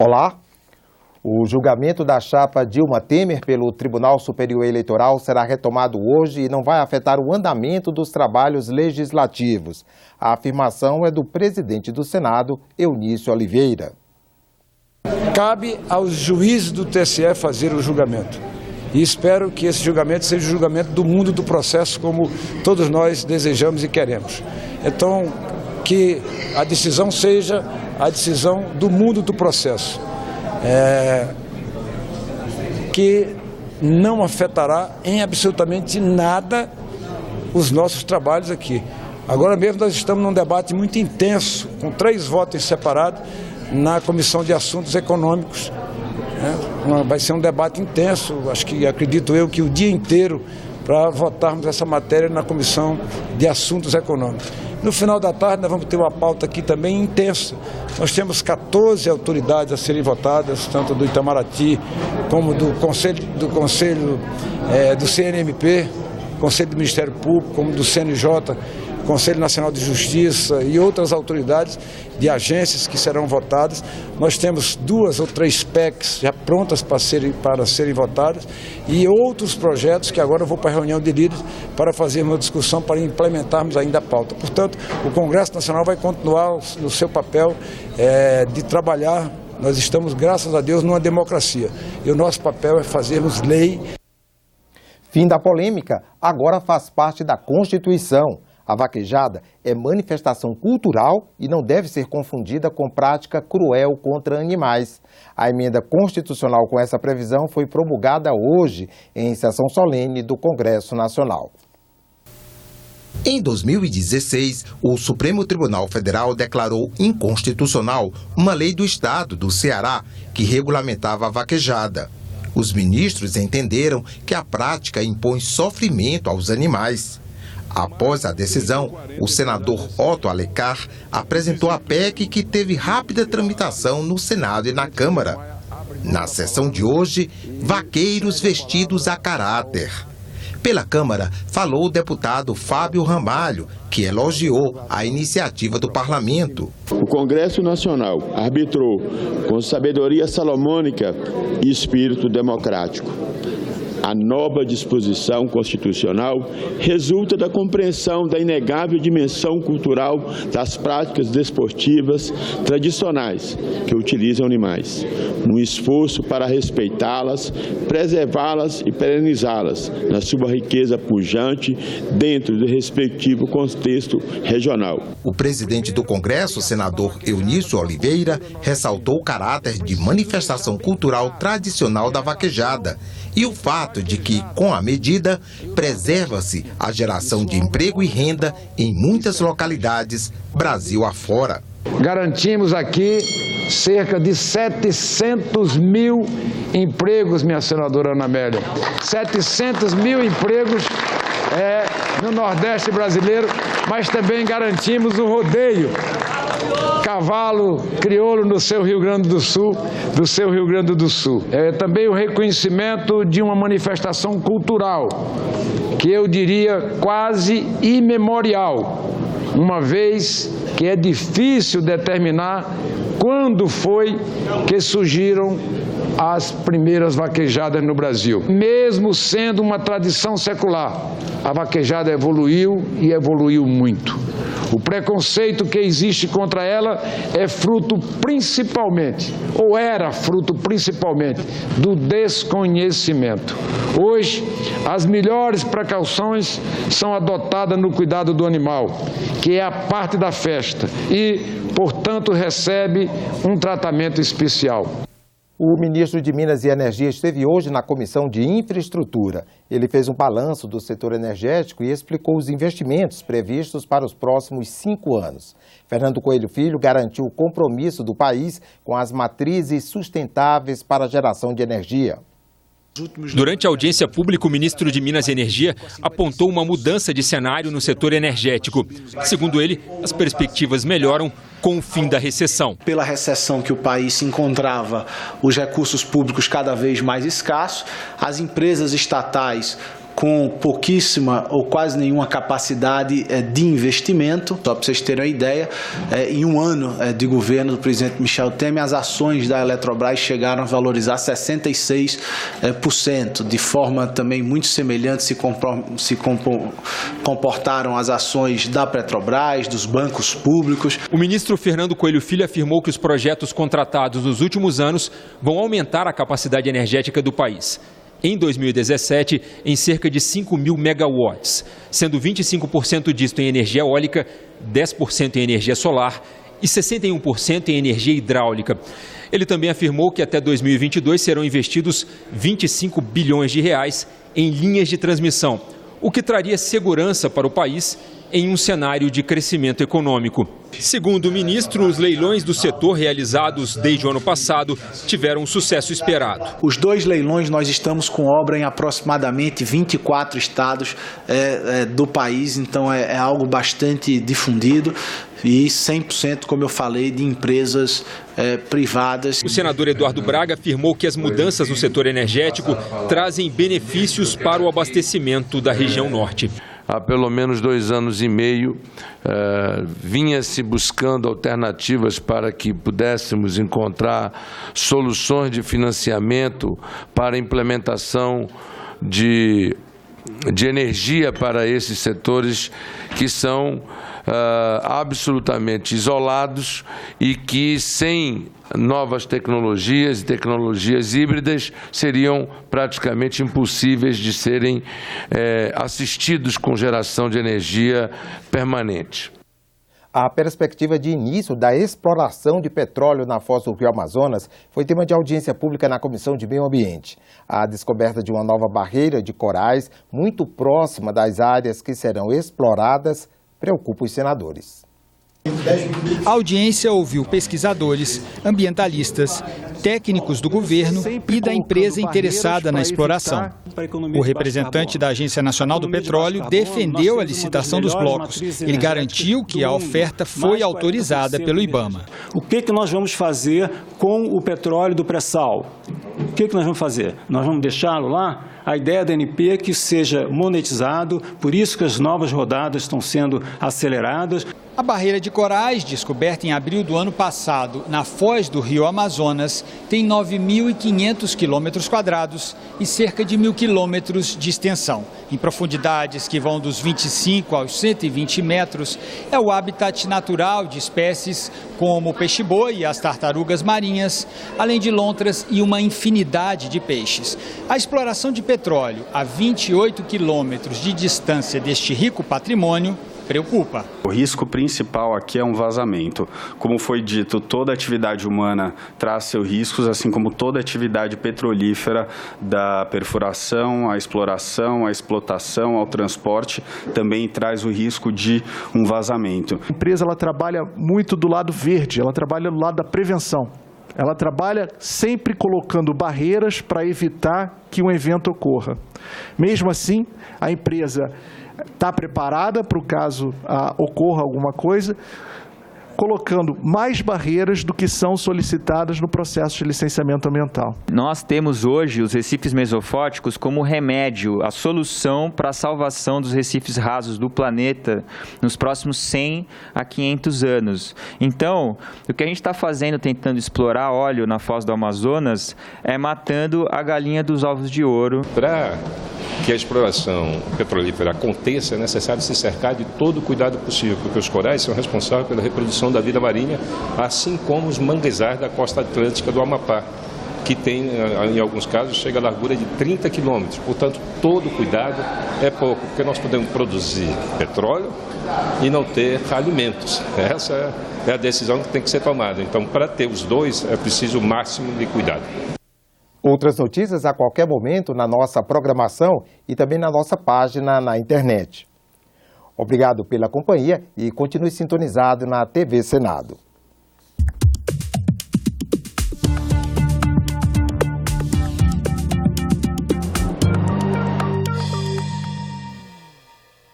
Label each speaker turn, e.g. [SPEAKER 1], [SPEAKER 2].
[SPEAKER 1] Olá, o julgamento da chapa Dilma Temer pelo Tribunal Superior Eleitoral será retomado hoje e não vai afetar o andamento dos trabalhos legislativos. A afirmação é do presidente do Senado, Eunício Oliveira.
[SPEAKER 2] Cabe aos juízes do TSE fazer o julgamento. E espero que esse julgamento seja o julgamento do mundo do processo, como todos nós desejamos e queremos. Então, que a decisão seja a decisão do mundo do processo, que não afetará em absolutamente nada os nossos trabalhos aqui. Agora mesmo nós estamos num debate muito intenso, com 3 votos separados na Comissão de Assuntos Econômicos. Vai ser um debate intenso, acredito eu que o dia inteiro para votarmos essa matéria na Comissão de Assuntos Econômicos. No final da tarde nós vamos ter uma pauta aqui também intensa. Nós temos 14 autoridades a serem votadas, tanto do Itamaraty como do Conselho do CNMP, Conselho do Ministério Público, como do CNJ, Conselho Nacional de Justiça e outras autoridades de agências que serão votadas. Nós temos 2 ou 3 PECs já prontas para serem votadas e outros projetos que agora eu vou para a reunião de líderes para fazer uma discussão para implementarmos ainda a pauta. Portanto, o Congresso Nacional vai continuar no seu papel de trabalhar. Nós estamos, graças a Deus, numa democracia e o nosso papel é fazermos lei.
[SPEAKER 1] Fim da polêmica, agora faz parte da Constituição. A vaquejada é manifestação cultural e não deve ser confundida com prática cruel contra animais. A emenda constitucional com essa previsão foi promulgada hoje em sessão solene do Congresso Nacional.
[SPEAKER 3] Em 2016, o Supremo Tribunal Federal declarou inconstitucional uma lei do Estado do Ceará que regulamentava a vaquejada. Os ministros entenderam que a prática impõe sofrimento aos animais. Após a decisão, o senador Otto Alencar apresentou a PEC que teve rápida tramitação no Senado e na Câmara. Na sessão de hoje, vaqueiros vestidos a caráter. Pela Câmara, falou o deputado Fábio Ramalho, que elogiou a iniciativa do parlamento.
[SPEAKER 4] O Congresso Nacional arbitrou com sabedoria salomônica e espírito democrático. A nova disposição constitucional resulta da compreensão da inegável dimensão cultural das práticas desportivas tradicionais que utilizam animais, num esforço para respeitá-las, preservá-las e perenizá-las na sua riqueza pujante dentro do respectivo contexto regional.
[SPEAKER 3] O presidente do Congresso, senador Eunício Oliveira, ressaltou o caráter de manifestação cultural tradicional da vaquejada e o fato de que, com a medida, preserva-se a geração de emprego e renda em muitas localidades, Brasil afora.
[SPEAKER 2] Garantimos aqui cerca de 700 mil empregos, minha senadora Ana Amélia. 700 mil empregos no Nordeste brasileiro, mas também garantimos o rodeio. Cavalo crioulo no seu Rio Grande do Sul, também o reconhecimento de uma manifestação cultural, que eu diria quase imemorial, uma vez que é difícil determinar quando foi que surgiram as primeiras vaquejadas no Brasil. Mesmo sendo uma tradição secular, a vaquejada evoluiu e evoluiu muito. O preconceito que existe contra ela é fruto principalmente, ou era fruto principalmente, do desconhecimento. Hoje, as melhores precauções são adotadas no cuidado do animal, que é a parte da festa e, portanto, recebe um tratamento especial.
[SPEAKER 1] O ministro de Minas e Energia esteve hoje na Comissão de Infraestrutura. Ele fez um balanço do setor energético e explicou os investimentos previstos para os próximos 5 anos. Fernando Coelho Filho garantiu o compromisso do país com as matrizes sustentáveis para a geração de energia.
[SPEAKER 5] Durante a audiência pública, o ministro de Minas e Energia apontou uma mudança de cenário no setor energético. Segundo ele, as perspectivas melhoram com o fim da recessão.
[SPEAKER 6] Pela recessão que o país se encontrava, os recursos públicos cada vez mais escassos, as empresas estatais com pouquíssima ou quase nenhuma capacidade de investimento. Só para vocês terem uma ideia, em um ano de governo do presidente Michel Temer, as ações da Eletrobras chegaram a valorizar 66%, de forma também muito semelhante se comportaram as ações da Petrobras, dos bancos públicos.
[SPEAKER 5] O ministro Fernando Coelho Filho afirmou que os projetos contratados nos últimos anos vão aumentar a capacidade energética do país. Em 2017, em cerca de 5 mil megawatts, sendo 25% disto em energia eólica, 10% em energia solar e 61% em energia hidráulica. Ele também afirmou que até 2022 serão investidos 25 bilhões de reais em linhas de transmissão, o que traria segurança para o país em um cenário de crescimento econômico. Segundo o ministro, os leilões do setor realizados desde o ano passado tiveram um sucesso esperado.
[SPEAKER 6] Os 2 leilões, nós estamos com obra em aproximadamente 24 estados do país, então é algo bastante difundido e 100%, como eu falei, de empresas privadas.
[SPEAKER 5] O senador Eduardo Braga afirmou que as mudanças no setor energético trazem benefícios para o abastecimento da região norte.
[SPEAKER 7] Há pelo menos 2 anos e meio, vinha-se buscando alternativas para que pudéssemos encontrar soluções de financiamento para a implementação de energia para esses setores que são absolutamente isolados e que, sem novas tecnologias e tecnologias híbridas, seriam praticamente impossíveis de serem assistidos com geração de energia permanente.
[SPEAKER 1] A perspectiva de início da exploração de petróleo na foz do Rio Amazonas foi tema de audiência pública na Comissão de Meio Ambiente. A descoberta de uma nova barreira de corais muito próxima das áreas que serão exploradas preocupa os senadores.
[SPEAKER 8] A audiência ouviu pesquisadores, ambientalistas, técnicos do governo e da empresa interessada na exploração. O representante da Agência Nacional do Petróleo defendeu a licitação dos blocos. Ele garantiu que a oferta foi autorizada pelo IBAMA.
[SPEAKER 9] O que nós vamos fazer com o petróleo do pré-sal? O que nós vamos fazer? Nós vamos deixá-lo lá? A ideia da ANP é que seja monetizado, por isso que as novas rodadas estão sendo aceleradas.
[SPEAKER 8] A barreira de corais, descoberta em abril do ano passado na foz do Rio Amazonas, tem 9.500 quilômetros quadrados e cerca de 1.000 quilômetros de extensão. Em profundidades que vão dos 25 aos 120 metros, é o habitat natural de espécies como o peixe-boi e as tartarugas marinhas, além de lontras e uma infinidade de peixes. A exploração de petróleo a 28 quilômetros de distância deste rico patrimônio preocupa.
[SPEAKER 10] O risco principal aqui é um vazamento. Como foi dito, toda atividade humana traz seus riscos, assim como toda atividade petrolífera, da perfuração, à exploração, à explotação, ao transporte, também traz o risco de um vazamento.
[SPEAKER 11] A empresa ela trabalha muito do lado verde, ela trabalha do lado da prevenção. Ela trabalha sempre colocando barreiras para evitar que um evento ocorra. Mesmo assim, a empresa está preparada para o caso ocorra alguma coisa, colocando mais barreiras do que são solicitadas no processo de licenciamento ambiental.
[SPEAKER 12] Nós temos hoje os recifes mesofóticos como remédio, a solução para a salvação dos recifes rasos do planeta nos próximos 100 a 500 anos. Então, o que a gente está fazendo, tentando explorar óleo na foz do Amazonas, é matando a galinha dos ovos de ouro.
[SPEAKER 13] Para que a exploração petrolífera aconteça, é necessário se cercar de todo o cuidado possível, porque os corais são responsáveis pela reprodução da vida marinha, assim como os manguezais da costa atlântica do Amapá, que tem, em alguns casos, chega a largura de 30 quilômetros. Portanto, todo cuidado é pouco, porque nós podemos produzir petróleo e não ter alimentos. Essa é a decisão que tem que ser tomada. Então, para ter os dois, é preciso o máximo de cuidado.
[SPEAKER 1] Outras notícias a qualquer momento na nossa programação e também na nossa página na internet. Obrigado pela companhia e continue sintonizado na TV Senado.